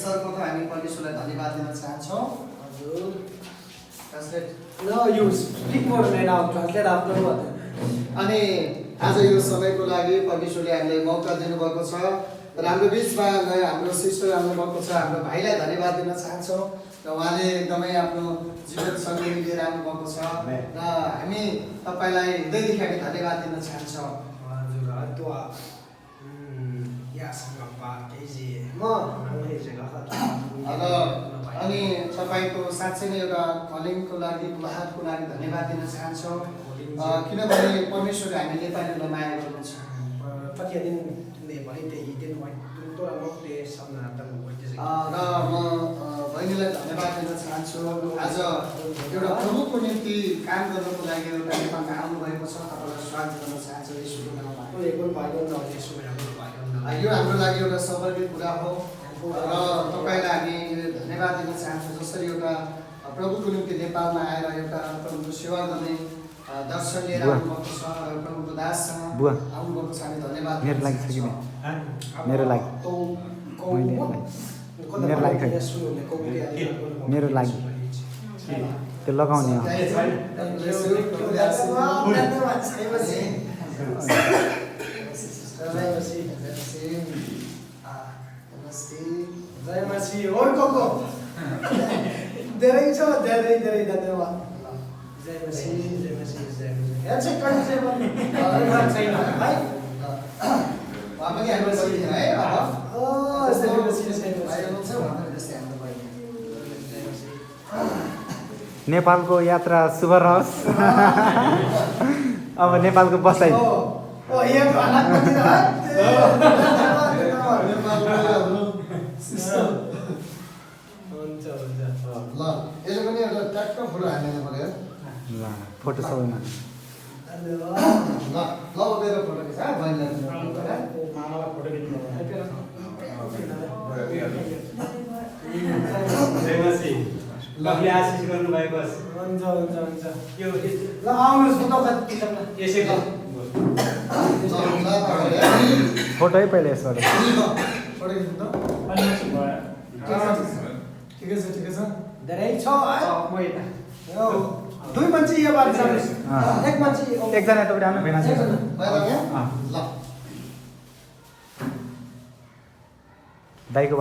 सर्वप्रथम हामी परमेश्वरलाई धन्यवाद दिन चाहन्छौँ। हजुर translate No, you speak more right now. Translate after what? अनि आज यो समयको लागि परमेश्वरले हामीलाई मौका दिनुभएको छ र हाम्रो बिचमा हाम्रो सिस्टर आउनुभएको छ। हाम्रो भाइलाई धन्यवाद दिन चाहन्छौँ र उहाँले एकदमै आफ्नो जीवन सङ्गी लिएर आउनुभएको छ र हामी तपाईँलाई हृदयदेखि हामी धन्यवाद दिन चाहन्छौँ। हजुर अदुवा या सँगपा केजी म नङै जग्गा अनि तपाईँको साँच्चै नै एउटा कलिङको लागि बुहादको लागि धन्यवाद दिन चाहन्छौँ किनभने परमेश्वरले हामी नेपालीलाई माया गर्नुहुन्छ। Pakai din ne bhai te din bhai to amok te samna tam bhai te र म बहिनीलाई धन्यवाद दिन चाहन्छु। आज एउटा प्रभुको निम्ति काम गर्नको लागि एउटा नेपालमा आउनुभएको छ। तपाईँलाई स्वागत गर्न चाहन्छु यसको नाममा। to ekon bhai don na yesu me amok bhai don na यो हाम्रो लागि एउटा सौभाग्य कुरा हो र तपाईँलाई हामी धन्यवाद दिन चाहन्छौँ। जसरी एउटा प्रभुको निम्ति नेपालमा आएर एउटा प्रभुको सेवा गर्ने दर्शन लिएर आउनुभएको छ र प्रभुको दाससँग आउनुभएको छ। हामी धन्यवाद मेरो लागि छ कि मेरो लागि मेरो लागि मेरो लागि त्यो लगाउने हो। जय मसीह और को धेरै छ धेरै धेरै धन्यवाद। जय मसीह जय मसीह जय मसीह याचे कहीं से बोल छैन है उहाँ पनि हाम्रो बहिनी है। अब जय मसीह जय भाइ मसीह हुनुहुन्छ उहाँहरू जस्तै हाम्रो बहिनी। नेपालको यात्रा शुभ रहोस्। अब नेपालको बसाइ ओ यहाँ को हालत कति है हुन्छ हुन्छ ल यसले पनि एउटा ट्याक्क फोटो हाल्नु पर्यो। ल फोटो सबैमा धन्यवाद ल ल मेरो फोटो खिच है बहिनीलाई मामालाई फोटो खिच्नु जय मसीह लभले आशिष गर्नु भएको छ। हुन्छ हुन्छ हुन्छ यो ल आउनुहोस् फोटो खिचौँ न यसैको फोटो है पहिला यसबाट फोटो खिच्नु त ठिकै छ ठिकै छ। धेरै छ है म यता यो दुई मान्छे यो बार जानुहोस् एक मान्छे एकजना तपाईँ आउनु भएन ल दाइको